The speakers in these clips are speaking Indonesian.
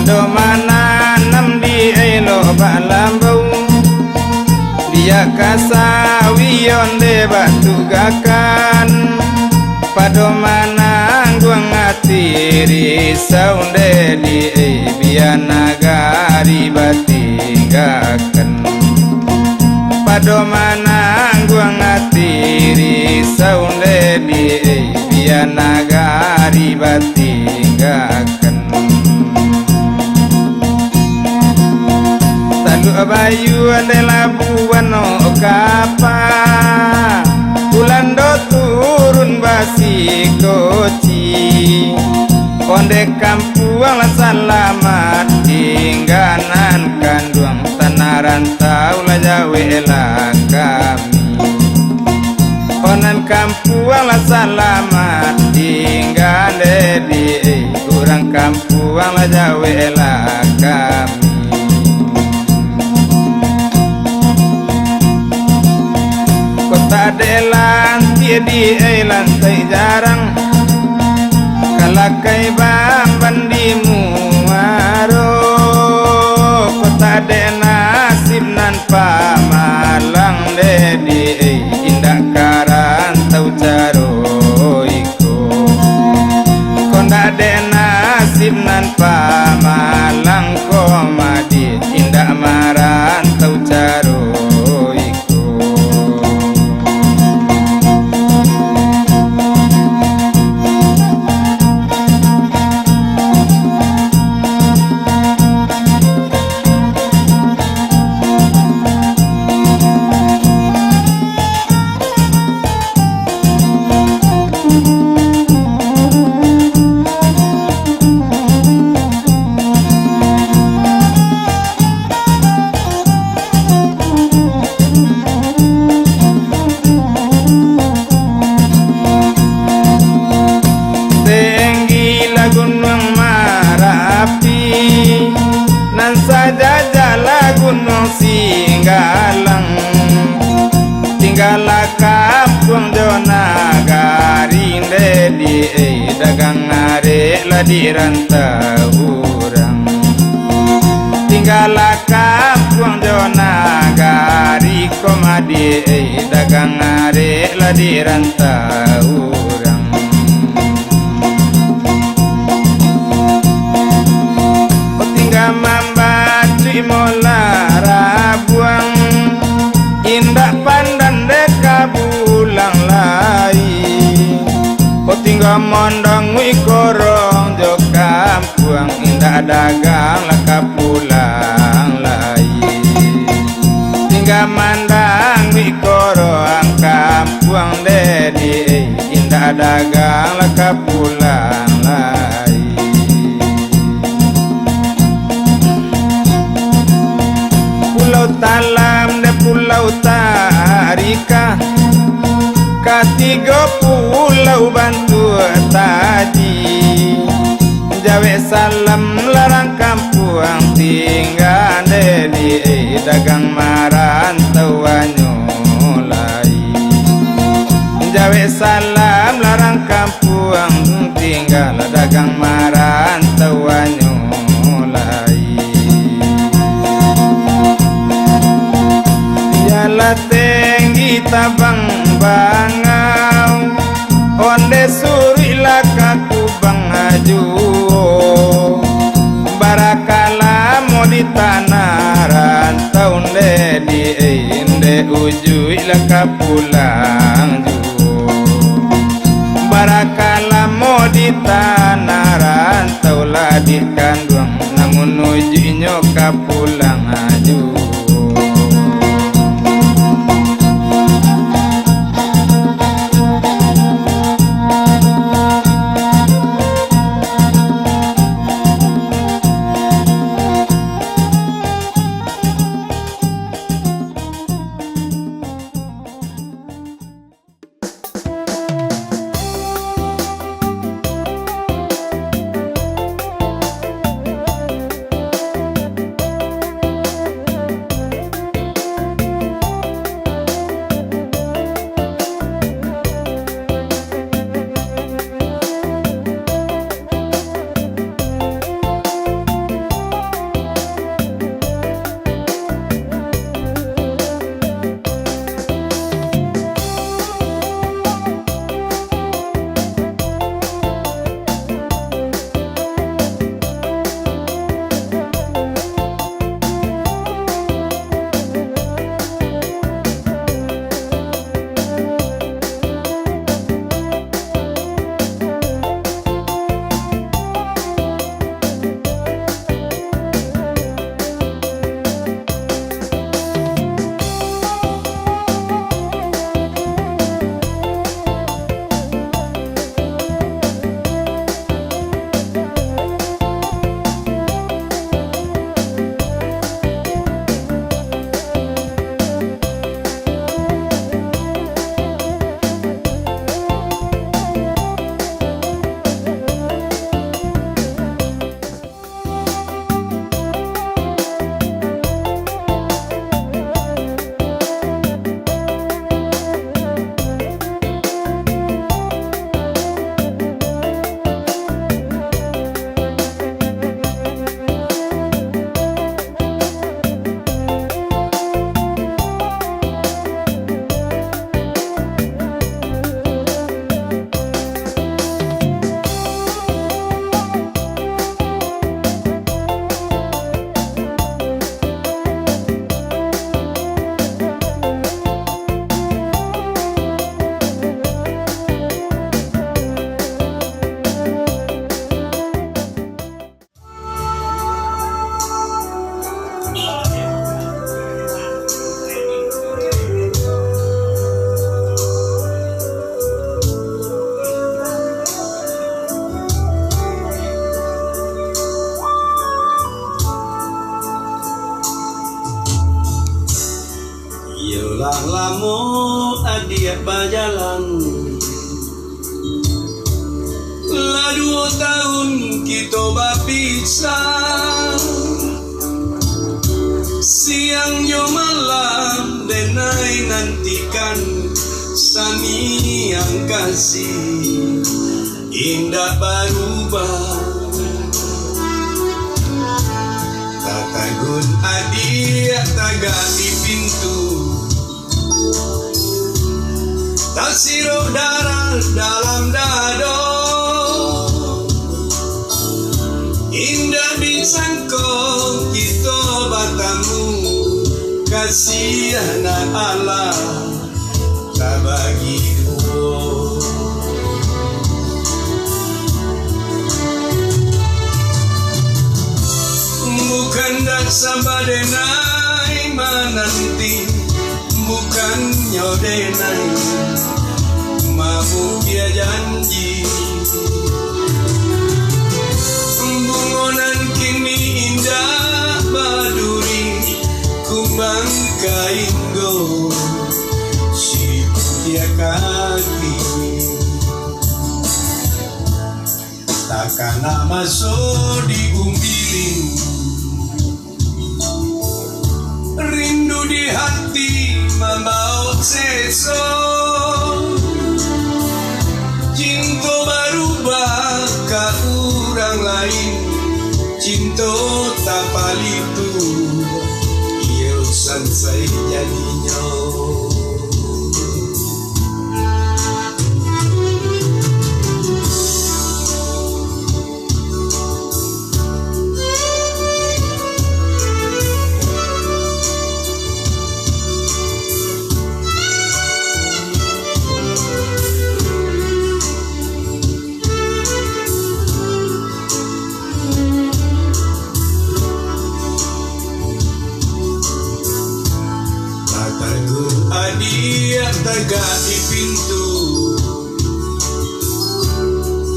Pado mana nam di elo balambau dia kasawion de batu gakan pado mana guang atiri saunde di biana gari batinggakan pado mana guang atiri saunde di biana gari batinggakan Bayu adalah buano kapa Ulando turun basi koci Onde kampuang selamat tingganan kanduang tanah rantau la jawe lah kami Onan kampuang selamat tingganan di kurang kampuang la jawe lah kami Adelan tiadi lantai jarang kalakai bamban di muaro kota de nasib nan pamalang de di indah karantau caro iko konda de nasib nan pamalang komadi indah marantau caro Tinggala kampung jona garinde di dagang are la di rantau urang Tinggala kampung jona gari komadi dagang are la di rantau urang Tinggal mambatri mola rabuang indah pandan deka bulang lai O tinggal mondong wi korong jo kampuang indah dagang laka pulang lai Tinggal mandang wi korong kampuang dedi indah dagang laka pulang lai Pulau Talam de Pulau Tarika Katiga pulau bantu tadi Jawa salam larang kampuang tinggal di dagang marantau anyolai Jawa salam larang kampuang tinggal dagang marantau anyolai Dialah tinggi tabang bangau onde suri lakaku bangaju barakala mo di tanah rantau di inde ujui lakapulang ju barakala mo di tanah rantau lah di kanduang namun uji nyoka pulang aju lamo adia bajalan. Lah 2 tahun kita berpisah, siang yo malam denai nantikan sami yang kasih indah berubah. Tatagun adia tagak di pintu, tak sirup darah dalam dado. Indah disangko kita bertemu, kasihan Allah tak bagi dua. Bukan dak sabadenai menanti, bukan nyodenai mabuk dia janji. Bungonan kini indah baduri, kumbang kainggo si dia kaki. Takkan nak masuk di umbiling, rindu di hati membawa seso. Cinta berubah ke orang lain, cinta tak palitu, ia sansai jadinya. Adia tagak di pintu,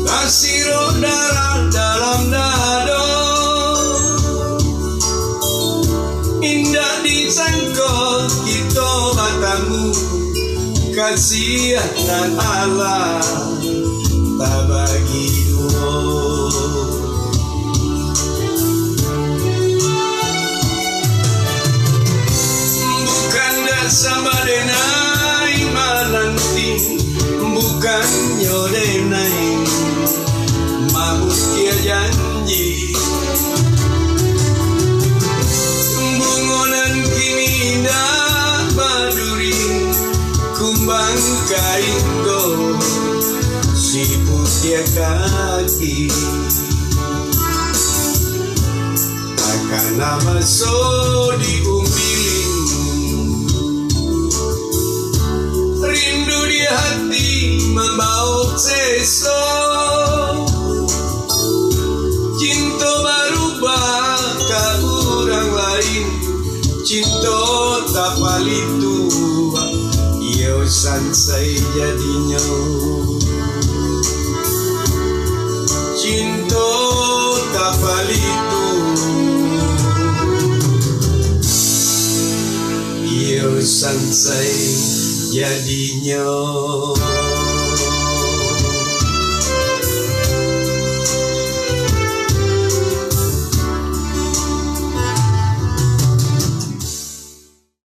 kasih darah dalam dado. Indah disangko kita bertemu, kasihan Allah tak bagi dua. Sabadenai menanti, bukan nyodenai mabuk dia janji. Bungonan kini indah baduri, kumbang kainggo sibuk dia kaki. Takkan nama so di umbiling, rindu di hati membawa seso. Cinta berubah ke orang lain, cinta tak palitu, ia sansai jadinya. Cinta tak palitu, ia sansai jadinya.